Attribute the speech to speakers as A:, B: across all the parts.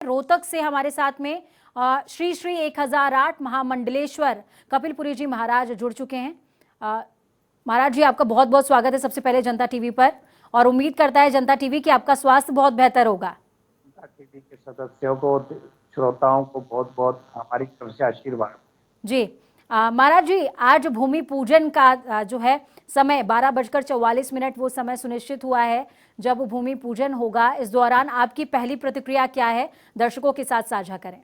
A: रोहतक से हमारे साथ में श्री श्री 1008 महामंडलेश्वर कपिलपुरी जी महाराज जुड़ चुके हैं। महाराज जी, आपका बहुत बहुत स्वागत है सबसे पहले जनता टीवी पर, और उम्मीद करता है जनता टीवी कि आपका स्वास्थ्य बहुत बेहतर होगा।
B: जनता टीवी के सदस्यों को, श्रोताओं को बहुत बहुत हमारी तरफ से आशीर्वाद।
A: जी महाराज जी, आज भूमि पूजन का जो है समय 12:44 वो समय सुनिश्चित हुआ है जब भूमि पूजन होगा। इस दौरान आपकी पहली प्रतिक्रिया क्या है, दर्शकों के साथ साझा करें।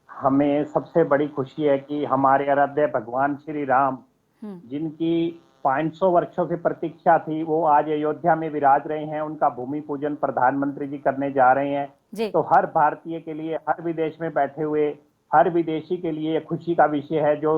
B: हमें सबसे बड़ी खुशी है कि हमारे आराध्य भगवान श्री राम, जिनकी 500 वर्षों से प्रतीक्षा थी, वो आज अयोध्या में विराज रहे हैं। उनका भूमि पूजन प्रधानमंत्री जी करने जा रहे हैं। तो हर भारतीय के लिए, हर विदेश में बैठे हुए हर विदेशी के लिए खुशी का विषय है। जो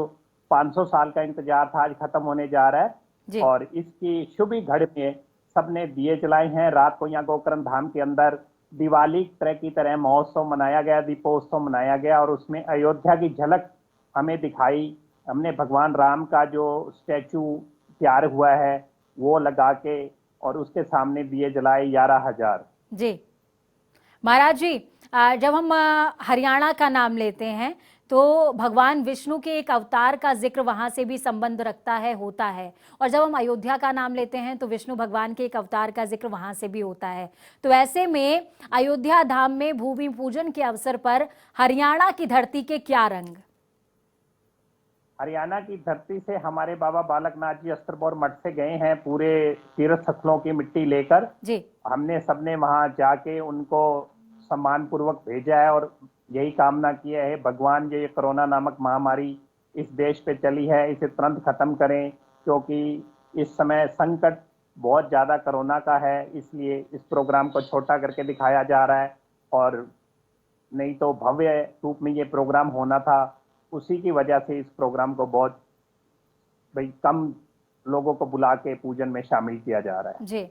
B: 500 साल का इंतजार था, आज खत्म होने जा रहा है। और इसकी शुभ घड़ी में सबने दिए जलाए हैं। रात को यहाँ गोकर्ण धाम के अंदर दिवाली तरह की तरह महोत्सव मनाया गया, दीपोत्सव मनाया गया, और उसमें अयोध्या की झलक हमें दिखाई। हमने भगवान राम का जो स्टैचू तैयार हुआ है वो लगा के, और उसके सामने दिए जलाए 11,000।
A: जी महाराज जी, जब हम हरियाणा का नाम लेते हैं तो भगवान विष्णु के एक अवतार का जिक्र वहां से भी संबंध रखता है, होता है, और जब हम अयोध्या का नाम लेते हैं तो विष्णु भगवान के एक अवतार का जिक्र वहां से भी होता है। तो ऐसे में अयोध्या धाम में भूमि पूजन के अवसर पर हरियाणा की धरती के क्या रंग?
B: हरियाणा की धरती से हमारे बाबा बालकनाथ जी अस्त्रबोर मठ से गए हैं पूरे तीर्थ स्थलों की मिट्टी लेकर। हमने सबने वहां जाके उनको सम्मान पूर्वक भेजा है, और यही कामना किया है, भगवान ये कोरोना नामक महामारी इस देश पे चली है, इसे तुरंत खत्म करें। क्योंकि इस समय संकट बहुत ज्यादा कोरोना का है, इसलिए इस प्रोग्राम को छोटा करके दिखाया जा रहा है। और नहीं तो भव्य रूप में ये प्रोग्राम होना था, उसी की वजह से इस प्रोग्राम को बहुत कम लोगों को बुला के पूजन में शामिल किया जा रहा है।
A: जी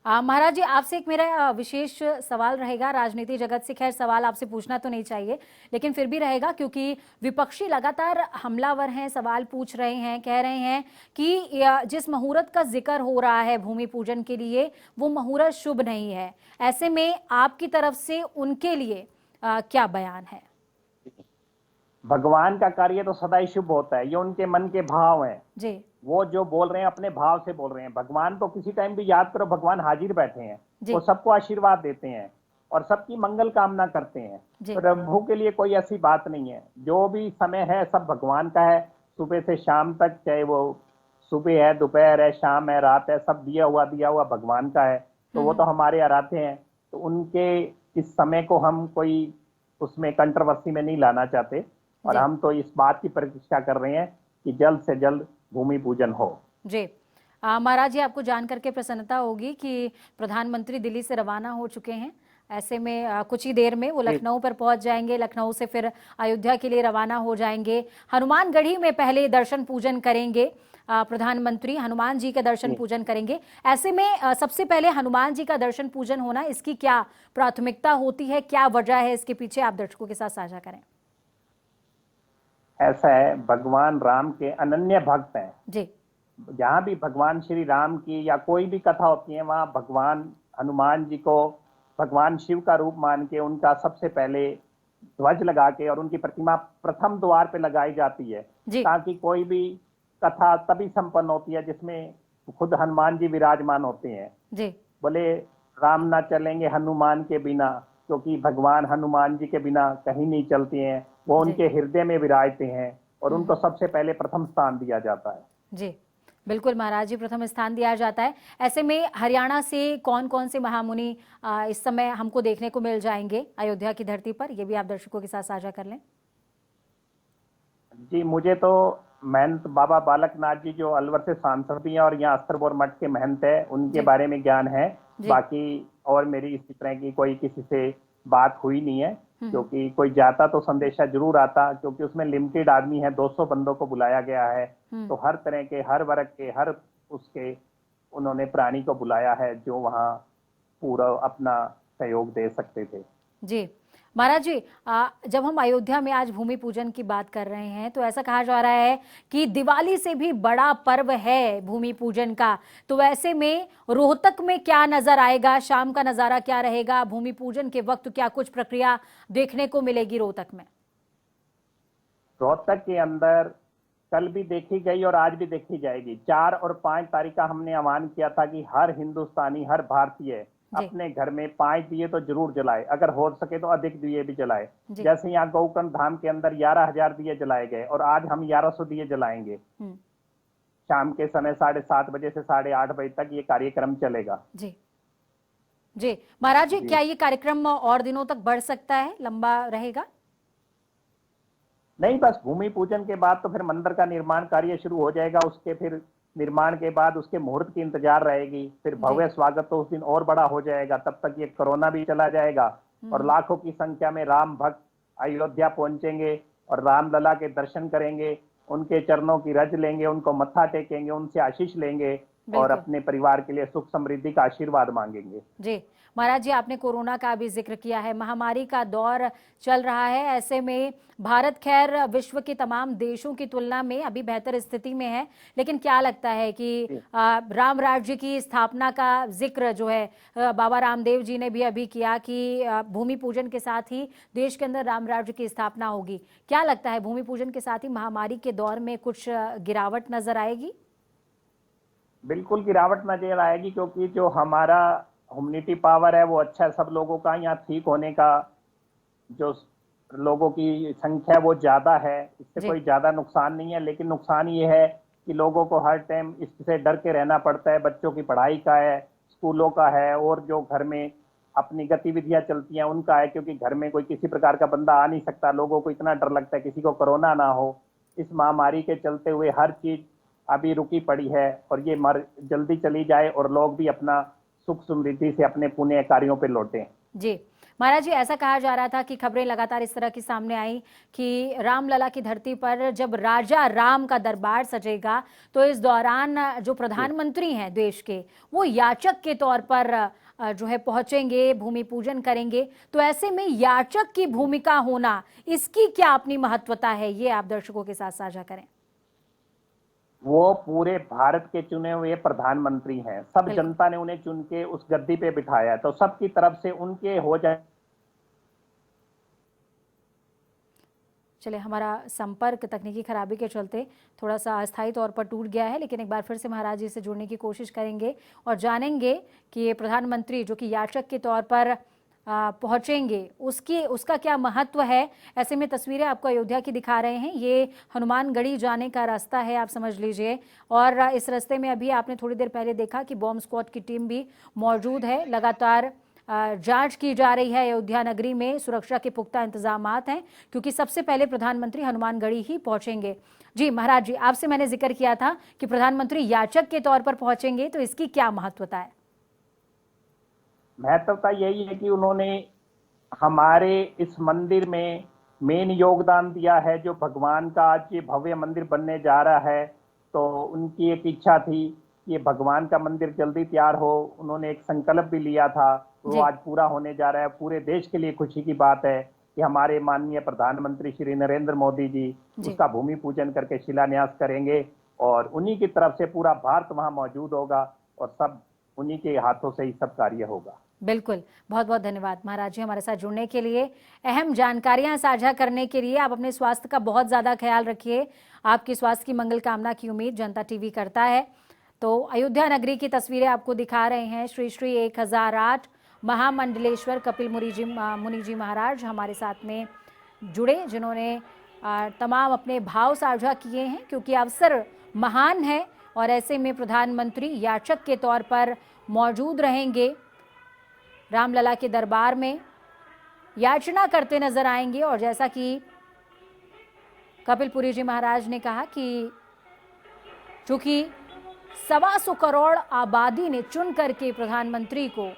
A: महाराज जी, आपसे एक मेरा विशेष सवाल रहेगा। राजनीति जगत से खैर सवाल आपसे पूछना तो नहीं चाहिए, लेकिन फिर भी रहेगा, क्योंकि विपक्षी लगातार हमलावर हैं, सवाल पूछ रहे हैं, कह रहे हैं कि जिस मुहूर्त का जिक्र हो रहा है भूमि पूजन के लिए, वो मुहूर्त शुभ नहीं है। ऐसे में आपकी तरफ से उनके लिए क्या बयान है?
B: भगवान का कार्य तो सदा ही शुभ होता है, ये उनके मन के भाव हैं।
A: जी,
B: वो जो बोल रहे हैं अपने भाव से बोल रहे हैं। भगवान तो किसी टाइम भी याद करो, भगवान हाजिर बैठे हैं, वो सबको आशीर्वाद देते हैं और सबकी मंगल कामना करते हैं। प्रभु के लिए कोई ऐसी बात नहीं है। जो भी समय है सब भगवान का है, सुबह से शाम तक, चाहे वो सुबह है, दोपहर है, शाम है, रात है, सब दिया हुआ भगवान का है। तो वो तो हमारे आराध्य हैं। तो उनके इस समय को हम कोई उसमें कंट्रोवर्सी में नहीं लाना चाहते, और हम तो इस बात की प्रतीक्षा कर रहे हैं कि जल्द से जल्द भूमि पूजन हो।
A: जी महाराज जी, आपको जान करके प्रसन्नता होगी कि प्रधानमंत्री दिल्ली से रवाना हो चुके हैं। ऐसे में कुछ ही देर में वो लखनऊ पर पहुंच जाएंगे, लखनऊ से फिर अयोध्या के लिए रवाना हो जाएंगे। हनुमानगढ़ी में पहले दर्शन पूजन करेंगे प्रधानमंत्री, हनुमान जी का दर्शन पूजन करेंगे। ऐसे में सबसे पहले हनुमान जी का दर्शन पूजन होना, इसकी क्या प्राथमिकता होती है, क्या वजह है इसके पीछे, आप दर्शकों के साथ साझा करें।
B: ऐसा है, भगवान राम के अनन्य भक्त हैं
A: जी।
B: जहां भी भगवान श्री राम की या कोई भी कथा होती है, वहां भगवान हनुमान जी को भगवान शिव का रूप मान के उनका सबसे पहले ध्वज लगा के और उनकी प्रतिमा प्रथम द्वार पे लगाई जाती है, ताकि कोई भी कथा तभी संपन्न होती है जिसमें खुद हनुमान जी विराजमान होते हैं। बोले राम ना चलेंगे हनुमान के बिना, क्योंकि भगवान हनुमान जी के बिना कहीं नहीं चलते हैं। वो उनके हृदय में विराजते हैं और उनको सबसे पहले प्रथम स्थान दिया जाता है।
A: जी बिल्कुल महाराज जी, प्रथम स्थान दिया जाता है। ऐसे में हरियाणा से कौन कौन से महामुनि इस समय हमको देखने को मिल जाएंगे अयोध्या की धरती पर, ये भी आप दर्शकों के साथ साझा कर लें।
B: जी, मुझे तो महंत बाबा बालकनाथ जी जो अलवर से सांसद भी हैं और यहाँ अस्त्रबोर मठ के महंत है, उनके बारे में ज्ञान है। बाकी और मेरी इसी तरह की कोई किसी से बात हुई नहीं है, क्योंकि कोई जाता तो संदेशा जरूर आता, क्योंकि उसमें लिमिटेड आदमी है, 200 बंदों को बुलाया गया है। तो हर तरह के, हर वर्ग के, हर उसके उन्होंने प्राणी को बुलाया है जो वहाँ पूरा अपना सहयोग दे सकते थे।
A: जी महाराज जी, जब हम अयोध्या में आज भूमि पूजन की बात कर रहे हैं तो ऐसा कहा जा रहा है कि दिवाली से भी बड़ा पर्व है भूमि पूजन का। तो ऐसे में रोहतक में क्या नजर आएगा, शाम का नजारा क्या रहेगा, भूमि पूजन के वक्त क्या कुछ प्रक्रिया देखने को मिलेगी रोहतक में?
B: रोहतक के अंदर कल भी देखी गई और आज भी देखी जाएगी। 4 और 5 तारीख का हमने आह्वान किया था कि हर हिंदुस्तानी, हर भारतीय
A: जी
B: अपने घर में 5 दिए तो जरूर जलाए, अगर हो सके तो अधिक दिए भी जलाए।
A: जी।
B: जैसे यहाँ गौकर्ण धाम के अंदर 11,000 दिए जलाए गए और आज हम 1100 दिए जलाएंगे।
A: हम्म।
B: शाम के समय 7:30 बजे से 8:30 बजे तक ये कार्यक्रम चलेगा।
A: जी जी। महाराज जी,
B: जी
A: क्या ये कार्यक्रम और दिनों तक बढ़ सकता है, लंबा रहेगा?
B: नहीं, बस भूमि पूजन के बाद तो फिर मंदिर का निर्माण कार्य शुरू हो जाएगा। उसके फिर निर्माण के बाद उसके मुहूर्त की इंतजार रहेगी, फिर
A: जी।
B: भव्य स्वागत तो उस दिन और बड़ा हो जाएगा। तब तक ये कोरोना भी चला जाएगा और लाखों की संख्या में राम भक्त अयोध्या पहुंचेंगे और रामलला के दर्शन करेंगे, उनके चरणों की रज लेंगे, उनको मत्था टेकेंगे, उनसे आशीष लेंगे और
A: बिल्कुल
B: अपने परिवार के लिए सुख समृद्धि का आशीर्वाद मांगेंगे।
A: जी। महाराज जी, आपने कोरोना का भी जिक्र किया है, महामारी का दौर चल रहा है। ऐसे में भारत खैर विश्व के तमाम देशों की तुलना में अभी बेहतर स्थिति में है, लेकिन क्या लगता है कि राम राज्य की स्थापना का जिक्र जो है बाबा रामदेव जी ने भी अभी किया कि भूमि पूजन के साथ ही देश के अंदर राम राज्य की स्थापना होगी। क्या लगता है भूमि पूजन के साथ ही महामारी के दौर में कुछ गिरावट नजर आएगी?
B: बिल्कुल गिरावट नजर आएगी, क्योंकि जो हमारा ह्यूमिनिटी पावर है वो अच्छा है। सब लोगों का यहाँ ठीक होने का जो लोगों की संख्या है वो ज्यादा है, इससे
A: जी
B: कोई ज्यादा नुकसान नहीं है। लेकिन नुकसान ये है कि लोगों को हर टाइम इससे डर के रहना पड़ता है। बच्चों की पढ़ाई का है, स्कूलों का है और जो घर में अपनी गतिविधियां चलती हैं उनका है, क्योंकि घर में कोई किसी प्रकार का बंदा आ नहीं सकता। लोगों को इतना डर लगता है किसी को कोरोना ना हो। इस महामारी के चलते हुए हर चीज अभी रुकी पड़ी है और ये जल्दी चली जाए और लोग भी अपना सुख समृद्धि से अपने पुण्य कार्यों पे लौटें।
A: जी। महाराज जी, ऐसा कहा जा रहा था कि खबरें लगातार इस तरह की सामने आई कि रामलला की धरती पर जब राजा राम का दरबार सजेगा तो इस दौरान जो प्रधानमंत्री हैं देश के, वो याचक के तौर पर जो है पहुंचेंगे, भूमि पूजन करेंगे। तो ऐसे में याचक की भूमिका होना, इसकी क्या अपनी महत्वता है, ये आप दर्शकों के साथ साझा करें।
B: वो पूरे भारत के चुने हुए प्रधानमंत्री हैं। सब
A: बिल्कुल।
B: जनता ने उन्हें चुन के उस गद्दी पे बिठाया है, तो सबकी तरफ से उनके हो जाए।
A: चले, हमारा संपर्क तकनीकी खराबी के चलते थोड़ा सा अस्थायी तौर पर टूट गया है, लेकिन एक बार फिर से महाराज जी से जुड़ने की कोशिश करेंगे और जानेंगे कि ये प्रधानमंत्री जो कि याचक के तौर पर पहुंचेंगे, उसका क्या महत्व है। ऐसे में तस्वीरें आपको अयोध्या की दिखा रहे हैं, ये हनुमानगढ़ी जाने का रास्ता है, आप समझ लीजिए। और इस रास्ते में अभी आपने थोड़ी देर पहले देखा कि बॉम्ब स्क्वाड की टीम भी मौजूद है। लगातार जांच की जा रही है अयोध्या नगरी में, सुरक्षा के पुख्ता इंतजामात हैं, क्योंकि सबसे पहले प्रधानमंत्री हनुमानगढ़ी ही पहुंचेंगे। जी महाराज जी, आपसे मैंने जिक्र किया था कि प्रधानमंत्री याचक के तौर पर पहुंचेंगे, तो इसकी क्या महत्वता है?
B: महत्वता यही है कि उन्होंने हमारे इस मंदिर में मेन योगदान दिया है। जो भगवान का आज ये भव्य मंदिर बनने जा रहा है, तो उनकी एक इच्छा थी कि ये भगवान का मंदिर जल्दी तैयार हो। उन्होंने एक संकल्प भी लिया था, वो आज पूरा होने जा रहा है। पूरे देश के लिए खुशी की बात है कि हमारे माननीय प्रधानमंत्री श्री नरेंद्र मोदी जी उसका भूमि पूजन करके शिलान्यास करेंगे और उन्हीं की तरफ से पूरा भारत वहां मौजूद होगा और सब उन्हीं के हाथों से ही सब कार्य होगा।
A: बिल्कुल, बहुत बहुत धन्यवाद महाराज जी हमारे साथ जुड़ने के लिए, अहम जानकारियां साझा करने के लिए। आप अपने स्वास्थ्य का बहुत ज़्यादा ख्याल रखिए, आपकी स्वास्थ्य की मंगल कामना की उम्मीद जनता टीवी करता है। तो अयोध्या नगरी की तस्वीरें आपको दिखा रहे हैं श्री श्री 1008 महामंडलेश्वर कपिल मुनि जी महाराज हमारे साथ में जुड़े, जिन्होंने तमाम अपने भाव साझा किए हैं, क्योंकि अवसर महान है और ऐसे में प्रधानमंत्री याचक के तौर पर मौजूद रहेंगे, रामलला के दरबार में याचना करते नजर आएंगे। और जैसा कि कपिलपुरी जी महाराज ने कहा कि चूंकि 125 करोड़ आबादी ने चुन करके प्रधानमंत्री को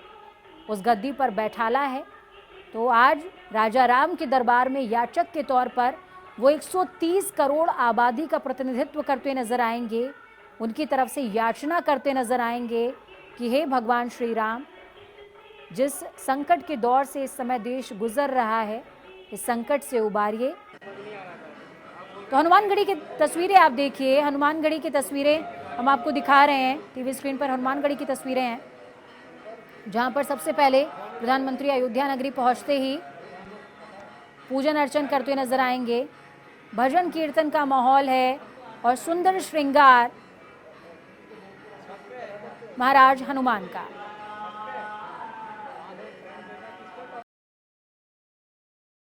A: उस गद्दी पर बैठाला है, तो आज राजा राम के दरबार में याचक के तौर पर वो 130 करोड़ आबादी का प्रतिनिधित्व करते नजर आएंगे, उनकी तरफ से याचना करते नजर आएंगे कि हे भगवान श्री राम, जिस संकट के दौर से इस समय देश गुजर रहा है, इस संकट से उबारिए। तो हनुमानगढ़ी की तस्वीरें आप देखिए, हनुमानगढ़ी की तस्वीरें हम आपको दिखा रहे हैं टीवी स्क्रीन पर। हनुमानगढ़ी की तस्वीरें हैं जहां पर सबसे पहले प्रधानमंत्री अयोध्या नगरी पहुंचते ही पूजन अर्चन करते हुए नजर आएंगे। भजन कीर्तन का माहौल है और सुंदर श्रृंगार महाराज हनुमान का।